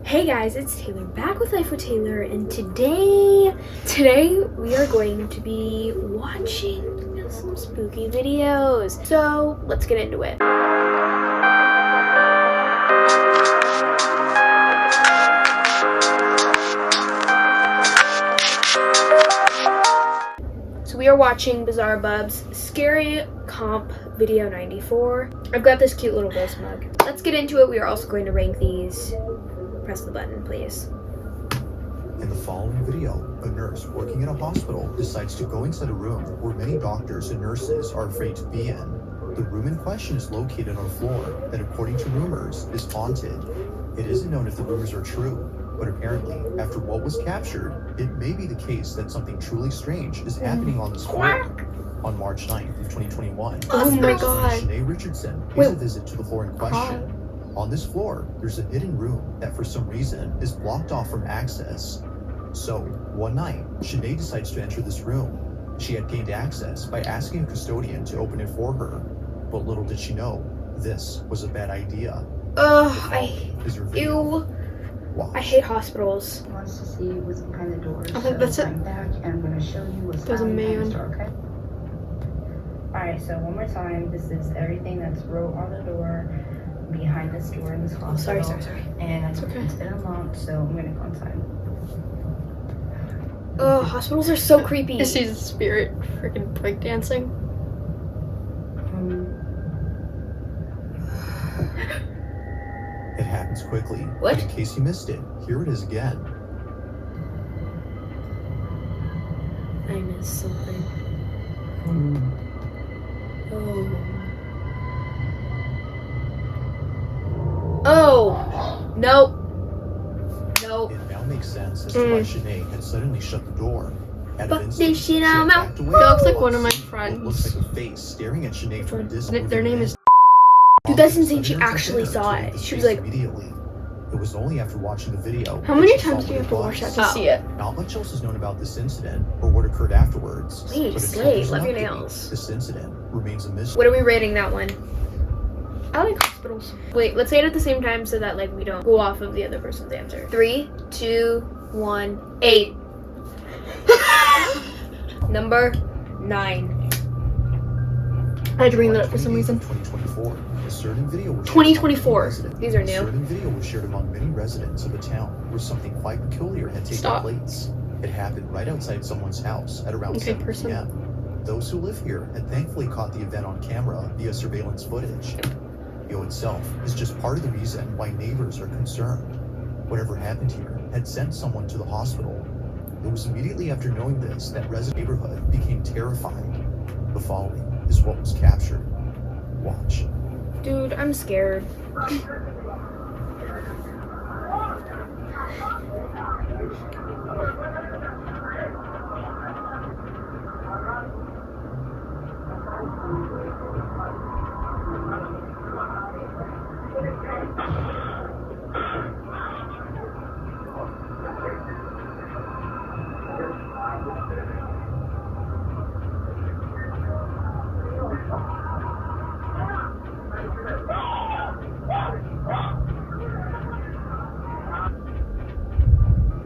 Hey guys, it's Taylor back with Life with Taylor, and today we are going to be watching some spooky videos. So let's get into it. So we are watching Bizarre Bub's Scary Comp Video 94. I've got this cute little ghost mug. Let's get into it. We are also going to rank these. Press the button, please. In the following video, a nurse working in a hospital decides to go inside a room where many doctors and nurses are afraid to be in. The room in question is located on a floor that, according to rumors, is haunted. It isn't known if the rumors are true, but apparently, after what was captured, it may be the case that something truly strange is happening on this floor. On March 9th of 2021, Oh my god. Shanae Richardson pays a visit to the floor in question. On this floor, there's a hidden room that for some reason is blocked off from access. So, one night, Shanae decides to enter this room. She had gained access by asking a custodian to open it for her. But little did she know, this was a bad idea. Ew. I hate hospitals. Wants to see what's behind the doors. I think that's it. I'm back and I'm going to show you what's There's a behind the man. door, okay? Alright, so one more time. This is everything that's wrote on the door behind this door in this hospital. Sorry. And It's okay. it's been unlocked, so I'm going to go inside. Oh, hospitals are so creepy. I see the spirit freaking breakdancing. It happens quickly. What? But in case you missed it, here it is again. I missed something. Oh. Nope. It now makes sense as to why Shanae had suddenly shut the door. At But an they instant, shit she out had my backed away. That looks like one of my What looks friends. like a face staring at Shanae from a distance. Their name is. Dude, that's insane. She actually saw it. She was like, immediately. It was only after watching the video. How many that she times saw do you what have to it watch that was. to see it? Not much else is known about this incident or what occurred afterwards. Please, but until slay, there's love an your update, nails. This incident remains a mystery. what are we rating that one? I like hospitals. Wait, let's say it at the same time so that like we don't go off of the other person's answer. 3, 2, 1, 8. Number 9. I had to bring that up for some reason. 2024. A certain video was 2024. These are A new. certain video was shared among many residents of the town where something quite peculiar had taken Stop. place. It happened right outside someone's house at around Okay, 7 person. p.m. Those who live here had thankfully caught the event on camera via surveillance footage. Video itself is just part of the reason why neighbors are concerned. Whatever happened here had sent someone to the hospital. It was immediately after knowing this that resident neighborhood became terrified. The following is what was captured. Watch. Dude, I'm scared.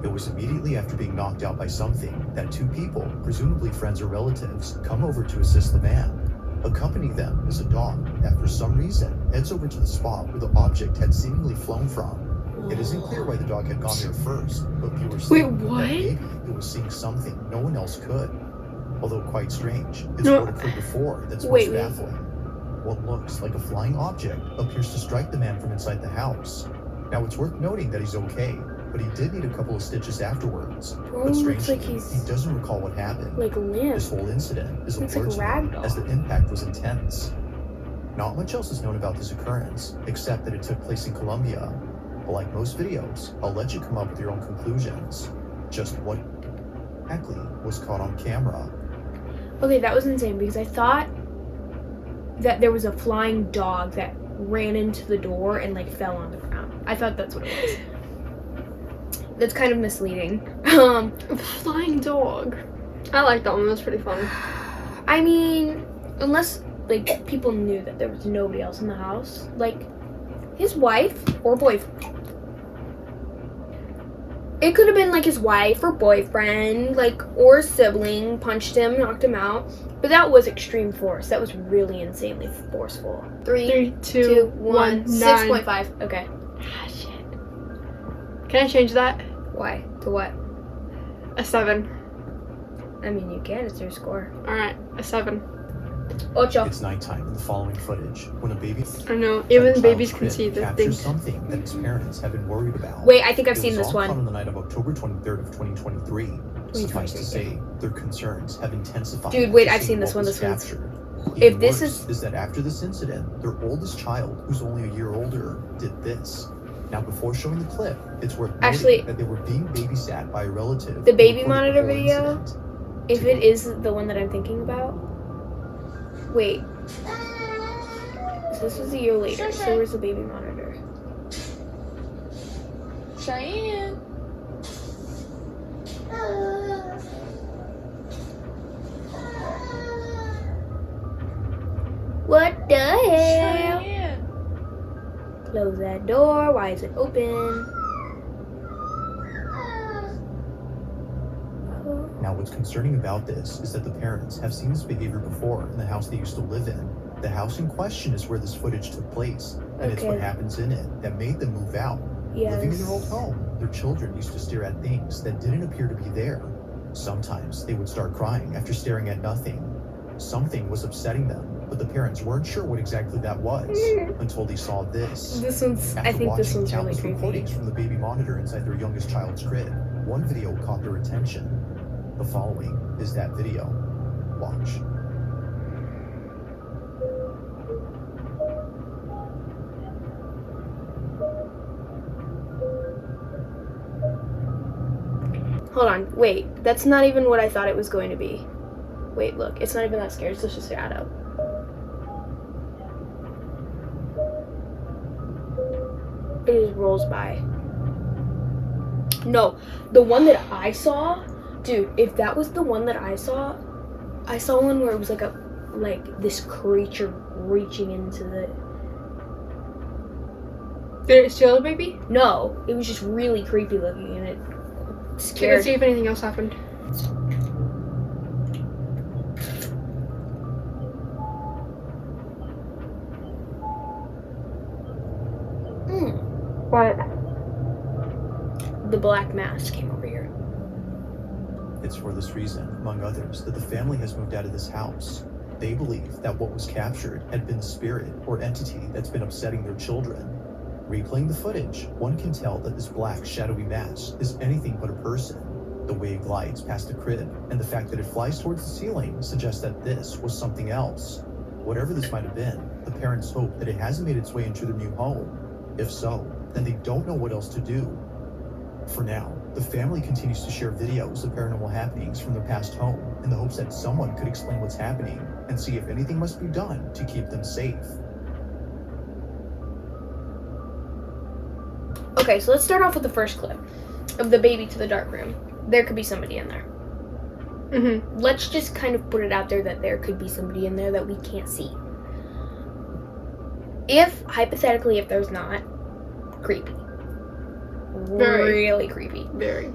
It was immediately after being knocked out by something that two people, presumably friends or relatives, come over to assist the man. Accompanying them is a dog that for some reason heads over to the spot where the object had seemingly flown from. It isn't clear why the dog had gone there first, but viewers Wait, think what? that maybe it was seeing something no one else could. Although quite strange, it's No. what occurred before that's most Wait. baffling. What looks like a flying object appears to strike the man from inside the house. Now it's worth noting that he's okay, but he did need a couple of stitches afterwards. Bro, But looks strangely, like he's he doesn't recall what happened. like limp. This whole incident is a Looks like a blur to him ragdoll. as the impact was intense. Not much else is known about this occurrence, except that it took place in Colombia. But like most videos, I'll let you come up with your own conclusions. Just what exactly was caught on camera. Okay, that was insane because I thought that there was a flying dog that ran into the door and like fell on the ground. I thought that's what it was. That's kind of misleading. Flying dog. I like that one. That's pretty fun. I mean, unless like people knew that there was nobody else in the house, like his wife or boyfriend. It could have been like his wife or boyfriend, like, or sibling punched him, knocked him out. But that was extreme force. That was really insanely forceful. 3, 2, 1, 9. 6.5. Okay. Ah, shit. Can I change that? Why? To what? A 7. I mean, you can. It's your score. Alright, a 7. Ocho. It's nighttime in the following footage when a baby I know, at a even child's babies can crib see the captures things. something that its parents have been worried about. Wait, I think I've It seen was this all caught one. on the night of October 23rd of 2023. Suffice to say, their concerns have intensified. Dude, wait, after I've seeing seen this what one. was This one's- captured. If Even this worse is that after this incident, their oldest child, who's only a year older, did this. Now, before showing the clip, it's worth noting Actually, that they were being babysat by a relative. the baby who recorded monitor whole video, incident. if it is the one that I'm thinking about. Wait. So this was a year later. So where's the baby monitor? Cheyenne. What the hell? Cheyenne. Close that door. Why is it open? Now, what's concerning about this is that the parents have seen this behavior before in the house they used to live in. The house in question is where this footage took place, and it's what Okay. happens in it that made them move out. Living in their old Yes. home, their children used to stare at things that didn't appear to be there. Sometimes they would start crying after staring at nothing. Something was upsetting them, but the parents weren't sure what exactly that was until they saw this. This one's. After I think this watching one's really countless creepy. recordings from the baby monitor inside their youngest child's crib, one video caught their attention. The following is that video. Watch. Hold on. Wait. That's not even what I thought it was going to be. Wait, look. It's not even that scary. It's just a shadow. It just rolls by. No, the one that I saw, dude, if that was the one that I saw one where it was like this creature reaching into the. Did it steal the baby? No, it was just really creepy looking and it Let's scared. see if anything else happened. What? The black mass came over here. It's for this reason, among others, that the family has moved out of this house. They believe that what was captured had been the spirit or entity that's been upsetting their children. Replaying the footage, one can tell that this black, shadowy mass is anything but a person. The way it glides past the crib and the fact that it flies towards the ceiling suggests that this was something else. Whatever this might have been, the parents hope that it hasn't made its way into their new home. If so, then they don't know what else to do. For now, the family continues to share videos of paranormal happenings from their past home in the hopes that someone could explain what's happening and see if anything must be done to keep them safe. Okay, so let's start off with the first clip of the baby to the dark room. There could be somebody in there. Mm-hmm. Let's just kind of put it out there that there could be somebody in there that we can't see. If, hypothetically, if there's not, creepy. Very. Really creepy. Very.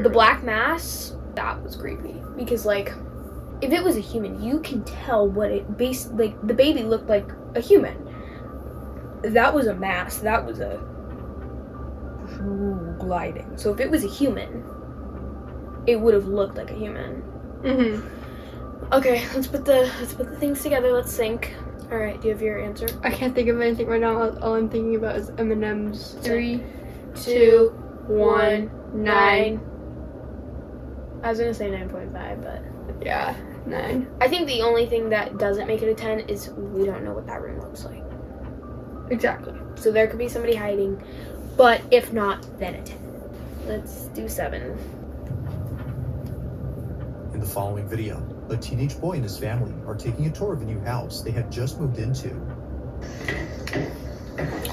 The black mass, that was creepy. Because, like, if it was a human, you can tell what it like, the baby looked like a human. That was a mass. That was a gliding. So if it was a human, it would have looked like a human. Mm-hmm. Okay, let's put the things together. Let's think. All right, do you have your answer? I can't think of anything right now. All I'm thinking about is M&M's. 3, 2, 1, 9. I was gonna say 9.5, but Yeah, 9. I think the only thing that doesn't make it a 10 is we don't know what that room looks like. Exactly. So there could be somebody hiding, but if not, then a 10. Let's do 7. In the following video, a teenage boy and his family are taking a tour of a new house they have just moved into.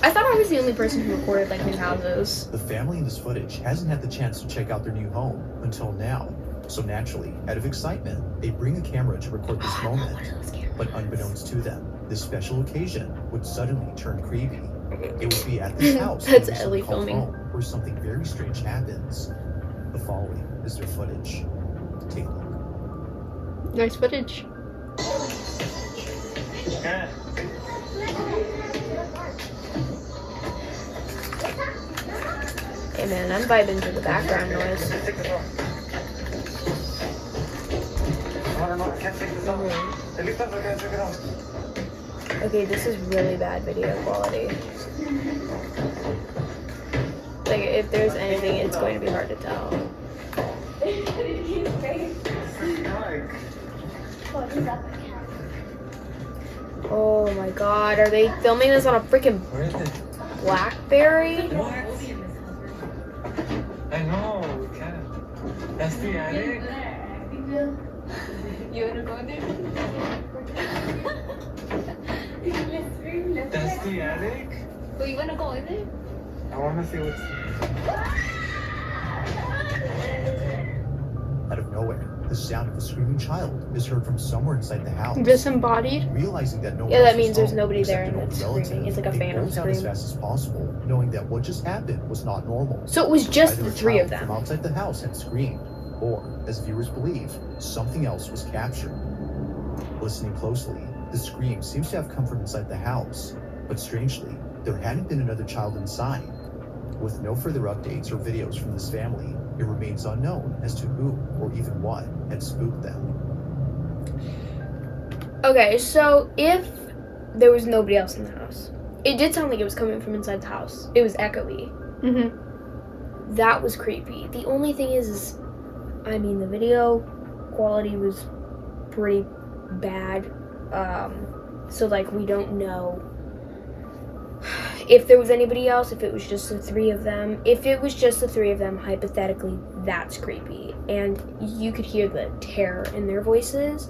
I thought I was the only person who recorded like new houses. The family in this footage hasn't had the chance to check out their new home until now. So naturally, out of excitement, they bring a camera to record this moment. But unbeknownst to them, this special occasion would suddenly turn creepy. It would be at this house, That's in this Ellie so-called filming. home, where something very strange happens. The following is their footage. Take a look. Nice footage. Hey man, I'm vibing to the background noise. Okay, this is really bad video quality. Like, if there's anything, it's going to be hard to tell. Oh my god, are they filming this on a freaking BlackBerry? What? I know, we can. That's the attic? You wanna go there? That's the attic? Oh, you wanna go in there? I wanna see what's... Out of nowhere, the sound of a screaming child is heard from somewhere inside the house. Disembodied. Realizing that no one Yeah, that else means is there's home nobody there except and an it's old relative, screaming. It's like a they phantom bolt out as scream. fast as possible, knowing that what just happened was not normal. So it was just Either the a three of child them. from outside the house had screamed, or, as viewers believe, something else was captured. Listening closely, the scream seems to have come from inside the house, but strangely, there hadn't been another child inside. With no further updates or videos from this family, it remains unknown as to who or even what had spooked them. Okay, so if there was nobody else in the house, it did sound like it was coming from inside the house. It was echoey. Mm-hmm. That was creepy. The only thing is, I mean, the video quality was pretty bad. So like, we don't know if there was anybody else, if it was just the three of them. If it was just the three of them, hypothetically, that's creepy. And you could hear the terror in their voices.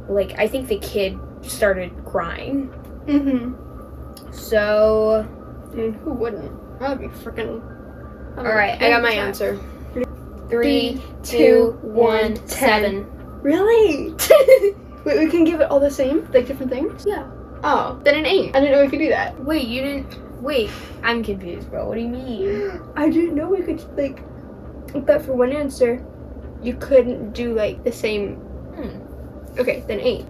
Like, I think the kid started crying. Mm-hmm. So, And who wouldn't? That'd be freaking. alright, I got my answer. 3, 2, 1, 7. Really? Wait, we can give it all the same? Like different things? Yeah. Oh, then an 8. I didn't know we could do that. Wait, you didn't. Wait, I'm confused, bro. What do you mean? I didn't know we could, like. But for one answer, you couldn't do, like, the same. Okay, then 8.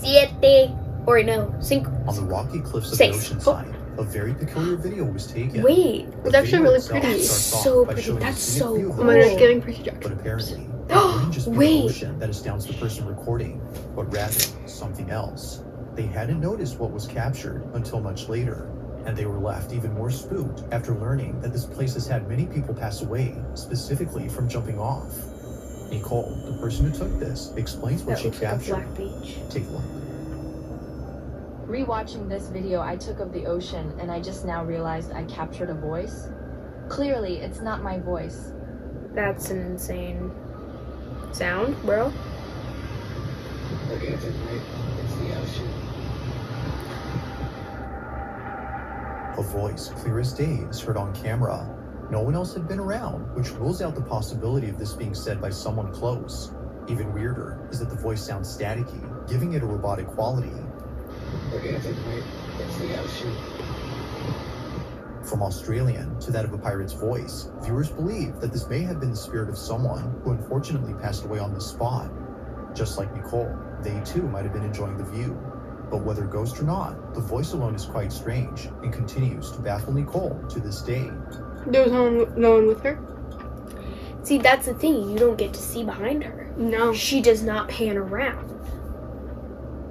7. Or no, 5. On the rocky cliffs of the Six. oceanside, a very peculiar video was taken. Wait, The It's actually video really itself pretty. starts off So by pretty. showing a That's scenic so view of Oh the my god, ocean. it's giving Percy But Jackson. apparently, it wouldn't just be the Wait. ocean that astounds the person recording, but rather something else. They hadn't noticed what was captured until much later, and they were left even more spooked after learning that this place has had many people pass away, specifically from jumping off. Nicole, the person who took this, explains what that she looks like a captured. Black Beach. Take a look. Rewatching this video I took of the ocean, and I just now realized I captured a voice. Clearly, it's not my voice. That's an insane sound, bro. Looking at the night, it's the ocean. A voice clear as day is heard on camera. No one else had been around, which rules out the possibility of this being said by someone close. Even weirder is that the voice sounds staticky, giving it a robotic quality. Looking at the night, it's the ocean. From Australian to that of a pirate's voice, viewers believe that this may have been the spirit of someone who unfortunately passed away on the spot. Just like Nicole, they too might have been enjoying the view. But whether ghost or not, the voice alone is quite strange and continues to baffle Nicole to this day. There was no one with her? See, that's the thing. You don't get to see behind her. No. She does not pan around.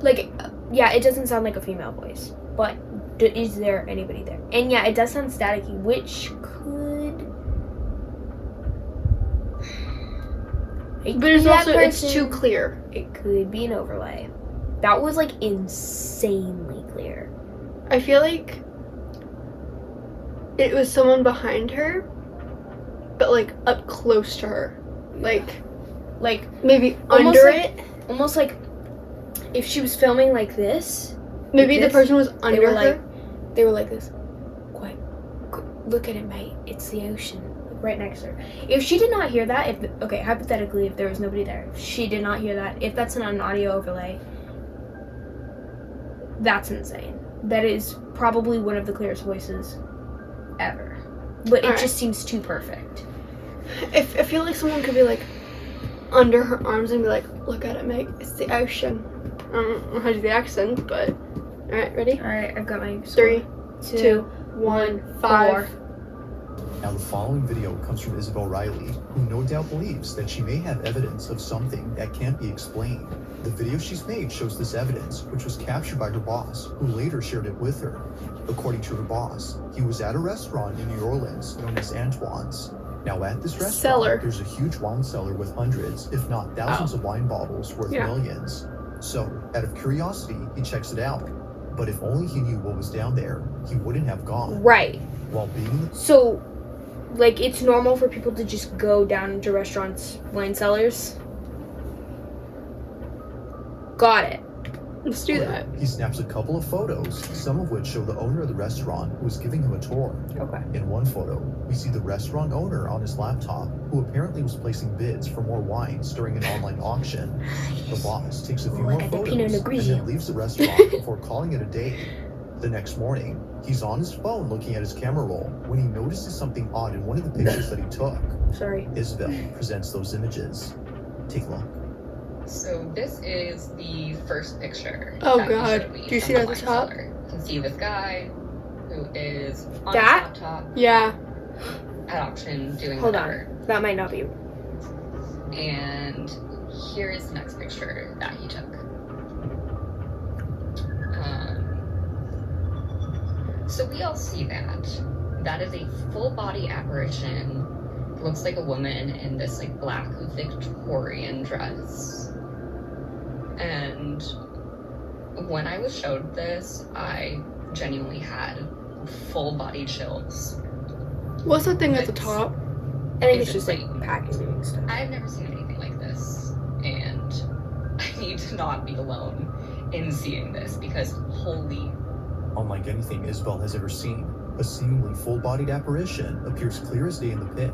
Like, yeah, it doesn't sound like a female voice, but is there anybody there? And yeah, it does sound staticky, which could. It But it's could be that also, it's person. too clear. It could be an overlay. That was like insanely clear. I feel like it was someone behind her, but like up close to her. Like maybe Almost under like- it. Almost like if she was filming like this. Maybe like the this, person was They under were her. like, they were like this. Quiet. Look at it, mate. It's the ocean. Right next to her. If she did not hear that, okay, hypothetically, if there was nobody there, if she did not hear that, if that's an audio overlay, that's insane. That is probably one of the clearest voices ever. But it Alright. just seems too perfect. I feel like someone could be like under her arms and be like, look at it, Meg. It's the ocean. I don't know how to do the accent, but alright, ready? Alright, I've got my 3, 2, 1, 5. Now, the following video comes from Isabel Riley, who no doubt believes that she may have evidence of something that can't be explained. The video she's made shows this evidence, which was captured by her boss, who later shared it with her. According to her boss, he was at a restaurant in New Orleans known as Antoine's. Now, at this restaurant, Cellar. there's a huge wine cellar with hundreds, if not thousands of wine bottles worth Yeah. millions. So, out of curiosity, he checks it out. But if only he knew what was down there, he wouldn't have gone. Right. While being in the So, like, it's normal for people to just go down into restaurants, wine cellars. Got it. Let's do that. He snaps a couple of photos, some of which show the owner of the restaurant who is giving him a tour. Okay. In one photo, we see the restaurant owner on his laptop, who apparently was placing bids for more wines during an online auction. The boss takes a few Like more at the Pinot photos and Grigio. then leaves the restaurant before calling it a day. The next morning, he's on his phone looking at his camera roll when he notices something odd in one of the pictures that he took. Sorry. Isabel presents those images. Take a look. So this is the first picture. Oh, that he God. showed me Do you from see the it at the wine top? cellar. You can see this guy who is on That? his laptop Yeah. at auction doing Hold whatever. on. That might not be. And here is the next picture that he took. So we all see that. That is a full body apparition. Looks like a woman in this like black Victorian dress. And when I was showed this, I genuinely had full body chills. What's the thing at the top? I think it's just like packaging stuff. I've never seen anything like this, and I need to not be alone in seeing this because holy. Unlike anything Isabel has ever seen, a seemingly full-bodied apparition appears clear as day in the pic.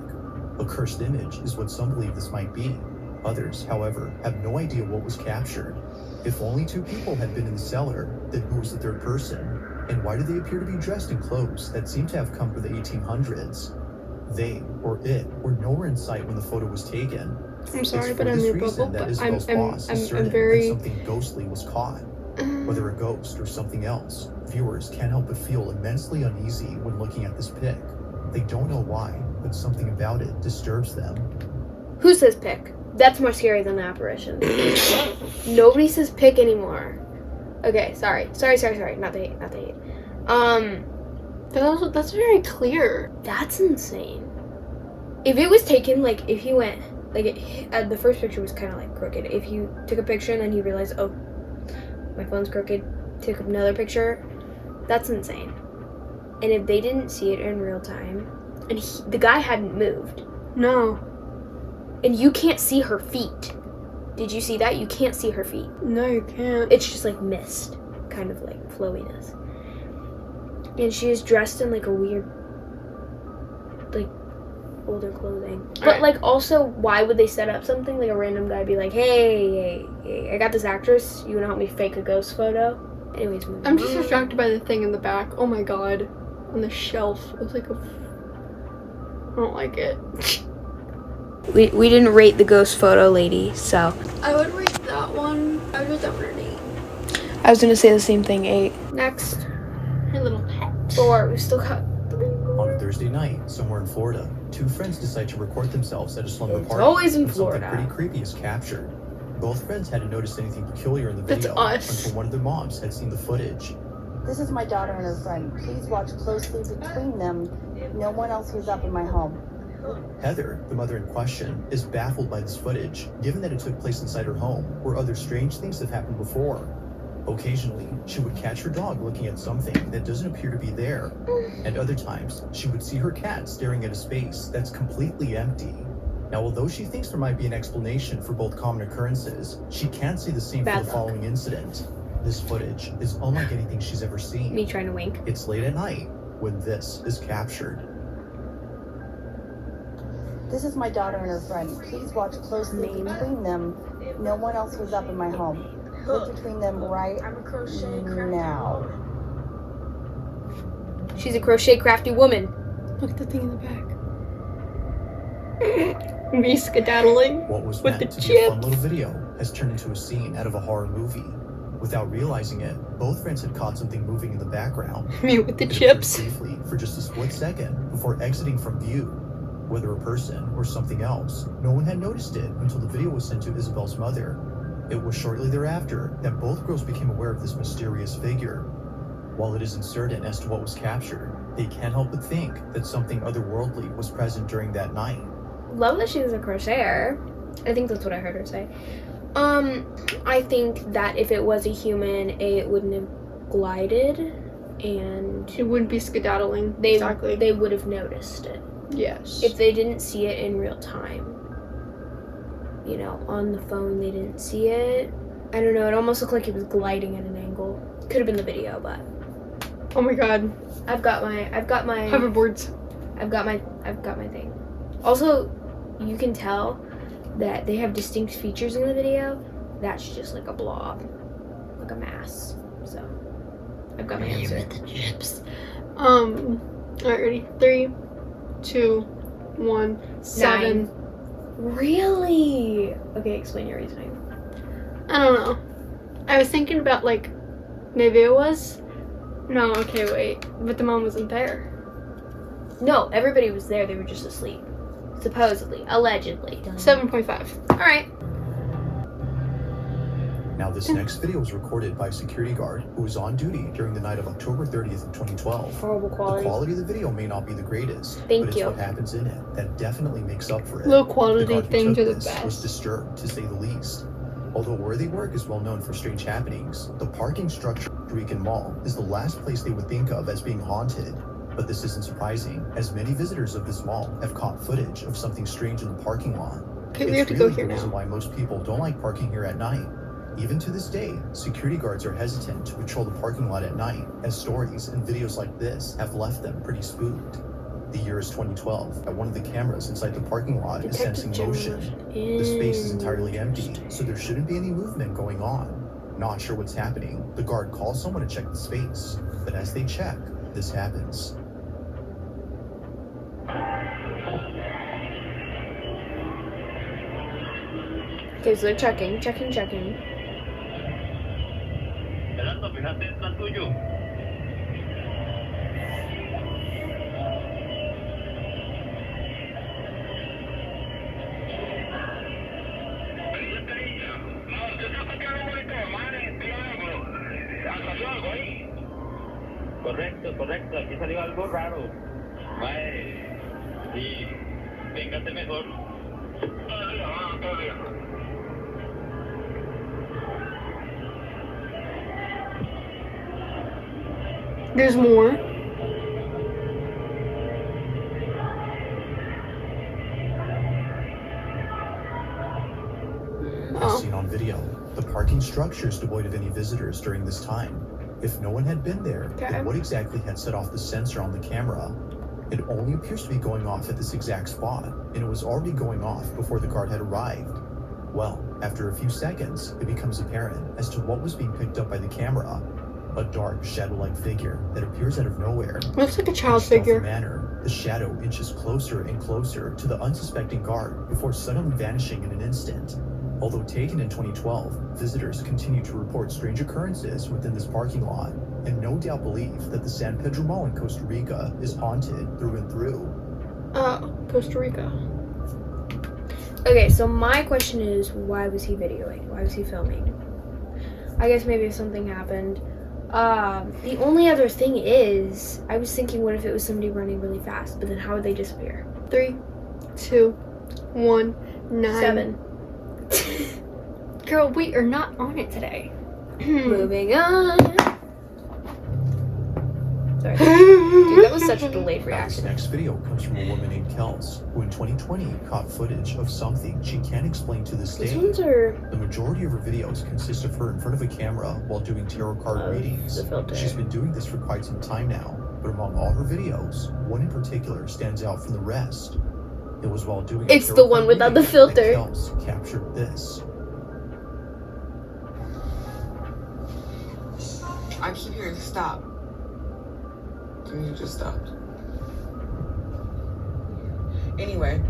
A cursed image is what some believe this might be. Others, however, have no idea what was captured. If only 2 people had been in the cellar, then who was the third person? And why do they appear to be dressed in clothes that seem to have come from the 1800s? They, or it, were nowhere in sight when the photo was taken. I'm sorry, It's but for I'm this your reason bubble. that But Isabel's boss is certain I'm very. that something ghostly was caught. Whether a ghost or something else, viewers can't help but feel immensely uneasy when looking at this pic. They don't know why, but something about it disturbs them. Who says pick? That's more scary than the apparition. Nobody says pick anymore. Okay, sorry. Not the hate. That's very clear. That's insane. If it was taken, like, if he went, like, the first picture was kind of, like, crooked. If you took a picture and then he realized, oh, my phone's crooked, took another picture, that's insane. And if they didn't see it in real time, and the guy hadn't moved, No. and you can't see her feet. Did you see that? You can't see her feet. No, you can't. It's just, like, mist, kind of, like, flowiness. And she is dressed in, like, a weird, like, older clothing. But, Alright. like, also, why would they set up something? Like, a random guy be like, hey, I got this actress. You wanna help me fake a ghost photo? Anyways, moving I'm just on. distracted by the thing in the back. Oh my god. On the shelf. It was like a. I don't like it. We didn't rate the ghost photo lady, so. I would rate that one. I would rate that one an 8. I was gonna say the same thing, 8. Next. Her little pet. 4. We still got 3 more. On a Thursday night, somewhere in Florida, 2 friends decide to record themselves at a slumber It's party. always in when something Florida. pretty creepy is captured. Both friends hadn't noticed anything peculiar in the That's video us. until one of their moms had seen the footage. This is my daughter and her friend. Please watch closely between them. No one else was up in my home. Heather, the mother in question, is baffled by this footage, given that it took place inside her home, where other strange things have happened before. Occasionally, she would catch her dog looking at something that doesn't appear to be there, and other times, she would see her cat staring at a space that's completely empty. Now, although she thinks there might be an explanation for both common occurrences, she can't say the same Bad for the luck. following incident. This footage is unlike anything she's ever seen. Me trying to wink. It's late at night when this is captured. This is my daughter and her friend. Please watch closely between them. No one else was up in my home. Look between them right now. She's a crochet crafty woman. Look at the thing in the back. Me skedaddling. What was With meant the to be a fun chips. little video has turned into a scene out of a horror movie. Without realizing it, both friends had caught something moving in the background. Me with the It appeared chips. briefly for just a split second before exiting from view. Whether a person or something else, no one had noticed it until the video was sent to Isabel's mother. It was shortly thereafter that both girls became aware of this mysterious figure. While it is uncertain as to what was captured, they can't help but think that something otherworldly was present during that night. Love that she was a crocheter. I think that's what I heard her say. I think that if it was a human, it wouldn't have glided, and It wouldn't be skedaddling. they exactly. they would have noticed it yes. if they didn't see it in real time. You know, on the phone they didn't see it. I don't know. It almost looked like it was gliding at an angle. Could have been the video, but Oh my god. I've got my Hoverboards. I've got my thing. Also, you can tell that they have distinct features in the video. That's just like a blob, like a mass. So, I've got my answer. Alright, ready? 3, 2, 1, 7. Really? Okay, explain your reasoning. I don't know. I was thinking about like maybe it was. No, okay, wait. But the mom wasn't there. No, everybody was there. They were just asleep. Supposedly, allegedly. 7.5. All right. Now, this next video was recorded by a security guard who was on duty during the night of October 30th of 2012. Horrible The quality. quality of the video may not be the greatest, Thank but it's you. what happens in it that definitely makes up for it. Low The quality guard who things took are the this was best. disturbed, to say the least. Although where they work is well known for strange happenings, the parking structure at Rican Mall is the last place they would think of as being haunted. But this isn't surprising, as many visitors of this mall have caught footage of something strange in the parking lot. Okay, we It's have to go really here the reason now. why most people don't like parking here at night. Even to this day, security guards are hesitant to patrol the parking lot at night, as stories and videos like this have left them pretty spooked. The year is 2012, and one of the cameras inside the parking lot is sensing motion. The space is entirely empty, so there shouldn't be any movement going on. Not sure what's happening, the guard calls someone to check the space, but as they check, this happens. Okay, so they're checking. Correcto, aquí salió algo raro. Mae, y véngase mejor. Todavía. There's more. As Oh. seen on video, the parking structure is devoid of any visitors during this time. If no one had been there, Okay. then what exactly had set off the sensor on the camera? It only appears to be going off at this exact spot, and it was already going off before the guard had arrived. Well, after a few seconds, it becomes apparent as to what was being picked up by the camera. A dark, shadow-like figure that appears out of nowhere. Looks like a In child stealthy figure. manner, the shadow inches closer and closer to the unsuspecting guard before suddenly vanishing in an instant. Although taken in 2012, visitors continue to report strange occurrences within this parking lot, and no doubt believe that the San Pedro Mall in Costa Rica is haunted through and through. Costa Rica. Okay, so my question is, why was he videoing? Why was he filming? I guess maybe something happened. The only other thing is, I was thinking, what if it was somebody running really fast? But then how would they disappear? 3, 2, 1, 9. 7. Girl, we are not on it today. Moving on. Sorry. Dude, that was such a delayed Now, this reaction. next video comes from a woman named Kels, who in 2020 caught footage of something she can't explain to this These day. ones are The majority of her videos consist of her in front of a camera while doing tarot card Of readings. the filter. She's been doing this for quite some time now, but among all her videos, one in particular stands out from the rest. It was while doing a It's tarot the one card without the reading filter. that Kels captured this. I keep hearing stop. And you just stopped. Anyway,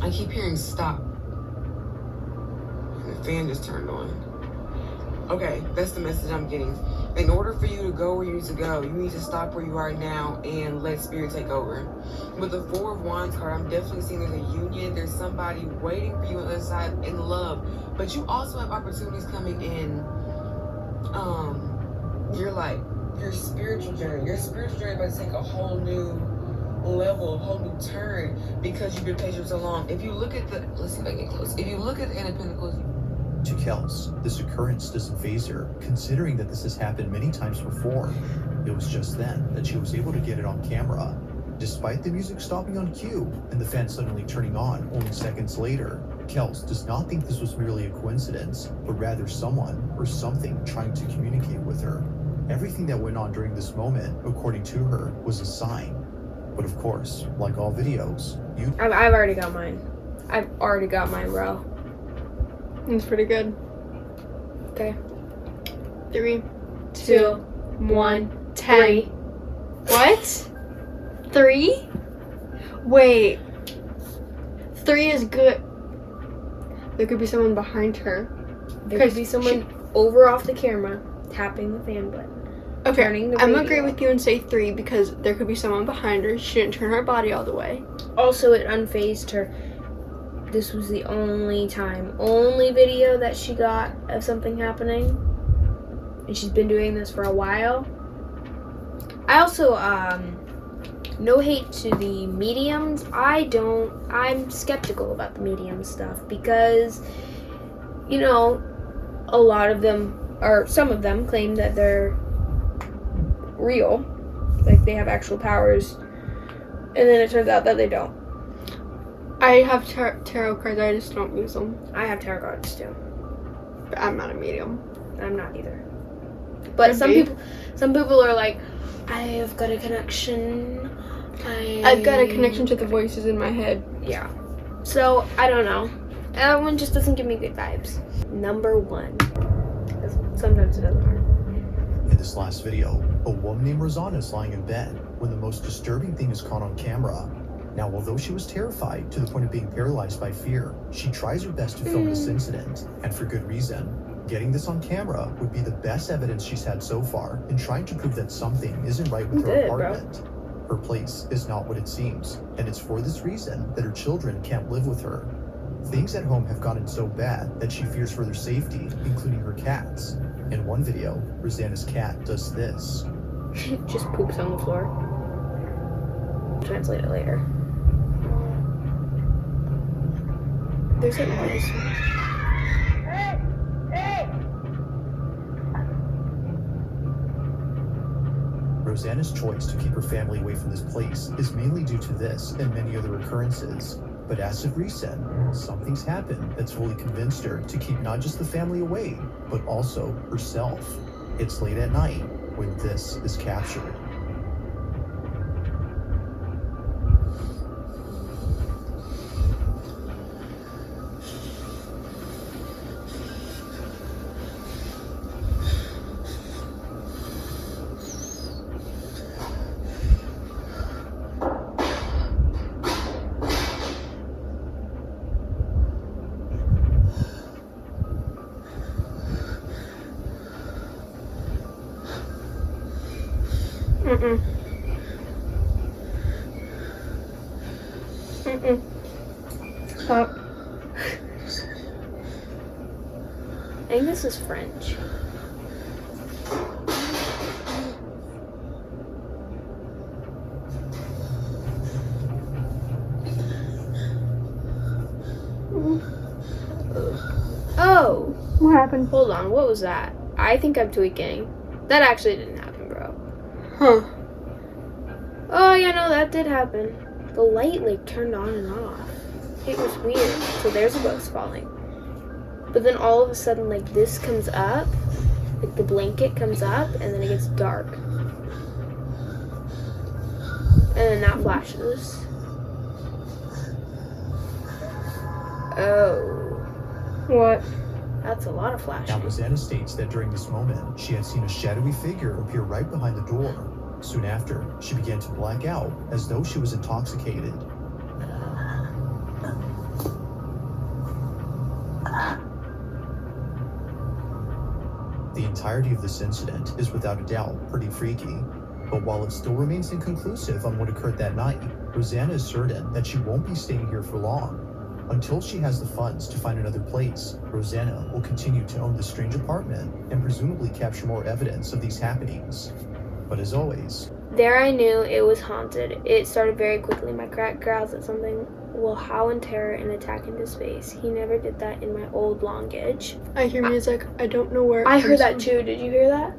I keep hearing stop. The fan just turned on. Okay, that's the message I'm getting. In order for you to go where you need to go, you need to stop where you are now and let spirit take over. With the Four of Wands card, I'm definitely seeing there's a union. There's somebody waiting for you on the other side in love. But you also have opportunities coming in. Your spiritual journey. Your spiritual journey is about to take a whole new level, a whole new turn because you've been patient so long. If you look at let's see if I get close. If you look at the Eight of Pentacles, To Kels, this occurrence doesn't faze her, considering that this has happened many times before. It was just then that she was able to get it on camera. Despite the music stopping on cue and the fan suddenly turning on only seconds later, Kels does not think this was merely a coincidence, but rather someone or something trying to communicate with her. Everything that went on during this moment, according to her, was a sign. But of course, like all videos, I've already got mine. I've already got mine, bro. It's pretty good. Okay. 3, 2, 1, 10. What? 3? Wait. 3 is good. There could be someone behind her. There could be someone over off the camera tapping the fan button. Okay, Turning the I'm gonna radio agree with you and say 3 because there could be someone behind her. She didn't turn her body all the way. Also, it unfazed her. This was the only video that she got of something happening. And she's been doing this for a while. I also, no hate to the mediums. I'm skeptical about the medium stuff because, you know, a lot of them, or some of them, claim that they're real. Like they have actual powers. And then it turns out that they don't. I have tarot cards, I just don't use them. I have tarot cards too. But I'm not a medium. I'm not either. But some people are like, I've got a connection. I've got a connection to the voices in my head. Yeah. So I don't know. That one just doesn't give me good vibes. Number 1. Sometimes it doesn't hurt. In this last video, a woman named Rosanna is lying in bed when the most disturbing thing is caught on camera. Now, although she was terrified to the point of being paralyzed by fear, she tries her best to film this incident, and for good reason. Getting this on camera would be the best evidence she's had so far in trying to prove that something isn't right with her apartment. Her place is not what it seems, and it's for this reason that her children can't live with her. Things at home have gotten so bad that she fears for their safety, including her cats. In one video, Rosanna's cat does this. Just poops on the floor. Translate it later. There's a noise. Rosanna's choice to keep her family away from this place is mainly due to this and many other occurrences. But as of recent, something's happened that's fully convinced her to keep not just the family away, but also herself. It's late at night when this is captured. Stop. I think this is French. Oh! What happened? Hold on, what was that? I think I'm tweaking. That actually didn't happen, bro. Huh. Oh, yeah, no, that did happen. The light, like, turned on and off. It was weird. So there's a ghost falling. But then all of a sudden, like, this comes up. Like, the blanket comes up, and then it gets dark. And then that flashes. Oh. What? That's a lot of flashing. Now, Rosanna states that during this moment, she had seen a shadowy figure appear right behind the door. Soon after, she began to black out, as though she was intoxicated. entirety of this incident is without a doubt pretty freaky. But while it still remains inconclusive on what occurred that night, Rosanna is certain that she won't be staying here for long. Until she has the funds to find another place, Rosanna will continue to own the strange apartment and presumably capture more evidence of these happenings. But as always, There I knew it was haunted. It started very quickly. My cat growls at something, will howl in terror and attack into space. He never did that in my old Longage. I hear music. I don't know where. it I heard comes that from. too. Did you hear that?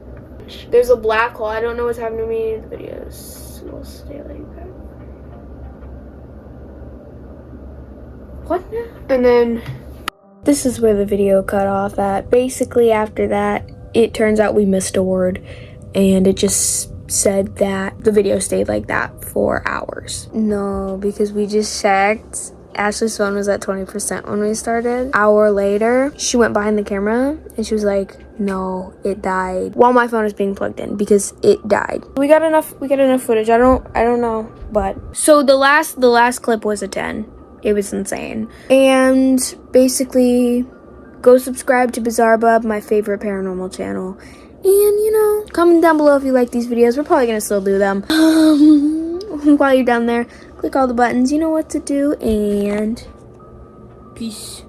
There's a black hole. I don't know what's happening to me in the videos. We'll stay like that. What now? And then This is where the video cut off at. Basically, after that, it turns out we missed a word, and it just said that the video stayed like that for hours. No, because we just checked. Ashley's phone was at 20% when we started. Hour later, she went behind the camera and she was like, no, it died. While my phone is being plugged in because it died. We got enough footage. I don't know, but so the last clip was a 10. It was insane. And basically, go subscribe to Bizarre Bub, my favorite paranormal channel. And, comment down below if you like these videos. We're probably going to still do them. While you're down there, click all the buttons. You know what to do. And peace.